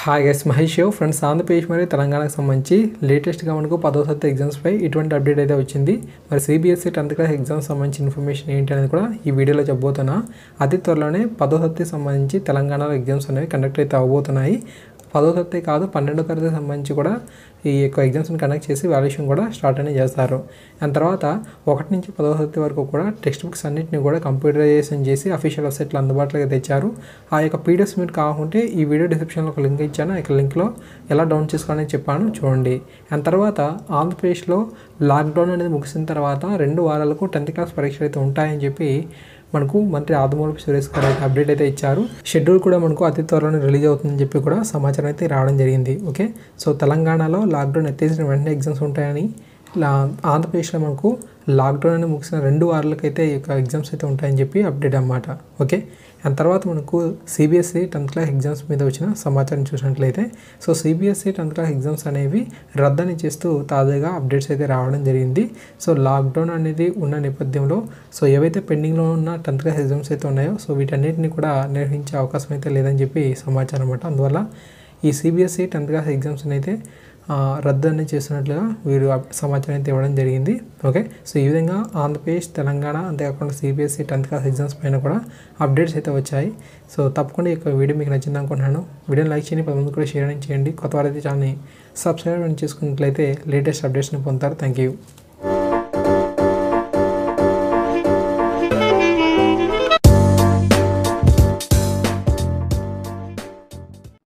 Hi guys, Mahesh friends. Andhra Pradesh మరియు తెలంగాణకు సంబంధించి లేటెస్ట్గా మనకు 10వ తరగతి ఎగ్జామ్స్పై ఇటువంటి అప్డేట్ అయితే వచ్చింది. మరి సిబిఎస్ఈ 10th క్లాస్ ఎగ్జామ్స్ సంబంధించి ఇన్ఫర్మేషన్ ఏంటి అనేది కూడా ఈ వీడియోలో చెప్పబోతున్నా. అతి త్వరలోనే 10వ తరగతికి సంబంధించి తెలంగాణలో ఎగ్జామ్స్ అనేవి కండక్ట్ అయితే అవ్వబోతున్నాయి. 10వ తరగతి కాదు, 12వ తరగతి సంబంధించి కూడా ఈ యొక్క ఎగ్జామ్స్ని కండక్ట్ చేసి వాల్యుయేషన్ కూడా స్టార్ట్ అనేది చేస్తారు. దాని తర్వాత 1 నుంచి 10వ తరగతి వరకు కూడా టెక్స్ట్ బుక్స్ అన్నింటినీ కూడా కంప్యూటరైజేషన్ చేసి అఫీషియల్ వెబ్సైట్లో అందుబాటులోకి తెచ్చారు. ఆ యొక్క పీడిఎఫ్స్ మీరు కాకుంటే ఈ వీడియో డిస్క్రిప్షన్లో ఒక లింక్ ఇచ్చాను. ఆ యొక్క లింక్లో ఎలా డౌన్ చేసుకోవాలని చెప్పాను, చూడండి. దాని తర్వాత ఆంధ్రప్రదేశ్లో లాక్డౌన్ అనేది ముగిసిన తర్వాత 2 వారాలకు 10th క్లాస్ పరీక్షలు అయితే ఉంటాయని చెప్పి మనకు మంత్రి ఆదిమూలపు సురేష్ గారు అయితే అప్డేట్ అయితే ఇచ్చారు. షెడ్యూల్ కూడా మనకు అతి త్వరలోనే రిలీజ్ అవుతుందని చెప్పి కూడా సమాచారం అయితే రావడం జరిగింది. ఓకే, సో తెలంగాణలో లాక్డౌన్ ఎత్తేసిన వెంటనే ఎగ్జామ్స్ ఉంటాయని, ఆంధ్రప్రదేశ్లో మనకు లాక్డౌన్ అనేది ముగిసిన 2 వారాలకైతే ఈ యొక్క ఎగ్జామ్స్ అయితే ఉంటాయని చెప్పి అప్డేట్ అన్నమాట. ఓకే, దాని తర్వాత మనకు సిబిఎస్ఈ 10th క్లాస్ ఎగ్జామ్స్ మీద వచ్చిన సమాచారం చూసినట్లయితే, so CBSE 10th class exams అనేవి రద్దని చేస్తూ తాజాగా అప్డేట్స్ అయితే రావడం జరిగింది. సో లాక్డౌన్ అనేది ఉన్న నేపథ్యంలో సో ఏవైతే పెండింగ్లో ఉన్న 10th క్లాస్ ఎగ్జామ్స్ అయితే ఉన్నాయో సో వీటన్నిటిని కూడా నిర్వహించే అవకాశం అయితే లేదని చెప్పి సమాచారం అన్నమాట. అందువల్ల ఈ సిబిఎస్ఈ 10th క్లాస్ ఎగ్జామ్స్ని అయితే రద్దు అనేది చేస్తున్నట్లుగా వీరు సమాచారం అయితే ఇవ్వడం జరిగింది. ఓకే, సో ఈ విధంగా ఆంధ్రప్రదేశ్, తెలంగాణ, అంతేకాకుండా సిబిఎస్ఈ 10th క్లాస్ ఎగ్జామ్స్ పైన కూడా అప్డేట్స్ అయితే వచ్చాయి. సో తప్పకుండా ఈ యొక్క వీడియో మీకు నచ్చింది అనుకుంటున్నాను. వీడియోని లైక్ చేయండి, 10 మంది కూడా షేర్ చేయండి. కొత్త వారైతే ఛానల్ని సబ్స్క్రైబ్ చేసుకున్నట్లయితే లేటెస్ట్ అప్డేట్స్ని పొందుతారు. Thank you.